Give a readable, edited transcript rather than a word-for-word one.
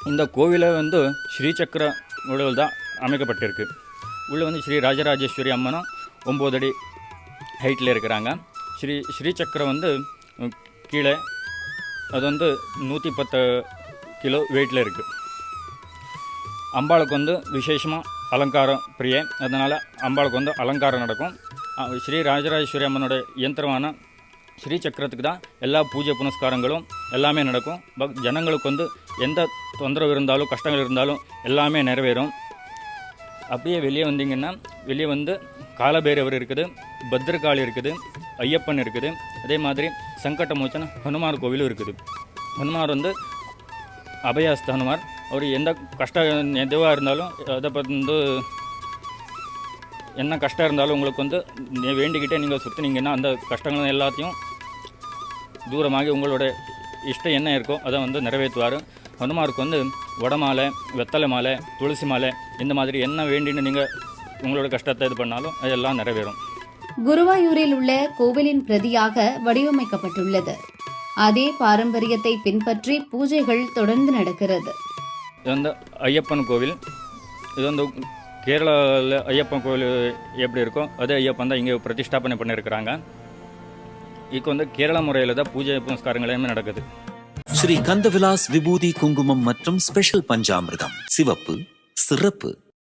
இந்த கோவிலை வந்து ஸ்ரீசக்கர உடல் தான் அமைக்கப்பட்டிருக்கு. உள்ளே வந்து ஸ்ரீ ராஜராஜேஸ்வரி அம்மனும் 9 அடி ஹைட்டில் இருக்கிறாங்க. ஸ்ரீசக்கரம் வந்து கீழே அது வந்து 110 கிலோ வெயிட்டில் இருக்குது. அம்பாளுக்கு வந்து விசேஷமாக அலங்காரம் பிரியே, அதனால் அம்பாளுக்கு வந்து அலங்காரம் நடக்கும். ஸ்ரீ ராஜராஜேஸ்வரி அம்மனோட இயந்திரமான ஸ்ரீசக்கரத்துக்கு தான் எல்லா பூஜை புனஸ்காரங்களும் எல்லாமே நடக்கும். ஜனங்களுக்கு வந்து எந்த தொந்தரவு இருந்தாலும் கஷ்டங்கள் இருந்தாலும் எல்லாமே நிறைவேறும். அப்படியே வெளியே வந்தீங்கன்னா வெளியே வந்து காலபைரவர் இருக்குது, பத்ரகாளி இருக்குது, ஐயப்பன் இருக்குது, அதே மாதிரி சங்கட்ட மோச்சன ஹனுமார் கோவிலும் இருக்குது. ஹனுமார் வந்து அபயாஸ்த ஹனுமார். அவர் எந்த கஷ்டம் எதுவாக இருந்தாலும் அதை வந்து என்ன கஷ்டம் இருந்தாலும் உங்களுக்கு வந்து வேண்டிக்கிட்டே நீங்கள் சுற்றினீங்கன்னா அந்த கஷ்டங்கள் எல்லாத்தையும் தூரமாகி உங்களோட இஷ்டம் என்ன இருக்கோ அதை வந்து நிறைவேற்றுவார். ஹனுமாருக்கு வந்து வடமாலை, வெத்தலை மாலை, துளசி மாலை இந்த மாதிரி என்ன வேண்டின்னு நீங்கள் உங்களோட கஷ்டத்தை இது பண்ணாலும் அதெல்லாம் நிறைவேறும். குருவாயூரில் உள்ள கோவிலின் பிரதியாக வடிவமைக்கப்பட்டுள்ளது. அதே பாரம்பரியத்தை பின்பற்றி பூஜைகள் தொடர்ந்து நடக்கிறது. இது வந்து ஐயப்பன் கோவில். இது வந்து கேரளாவில் ஐயப்பன் கோவில் எப்படி இருக்கோ அதே ஐயப்பன் தான் இங்கே பிரதிஷ்டாபனை பண்ணியிருக்கிறாங்க. இப்போ வந்து கேரள முறையில் தான் பூஜை புனஸ்காரங்கள் எல்லாமே நடக்குது. ஸ்ரீ கந்தவிலாஸ் விபூதி குங்குமம் மற்றும் ஸ்பெஷல் பஞ்சாமிர்தம் சிவப்பு சிறப்பு.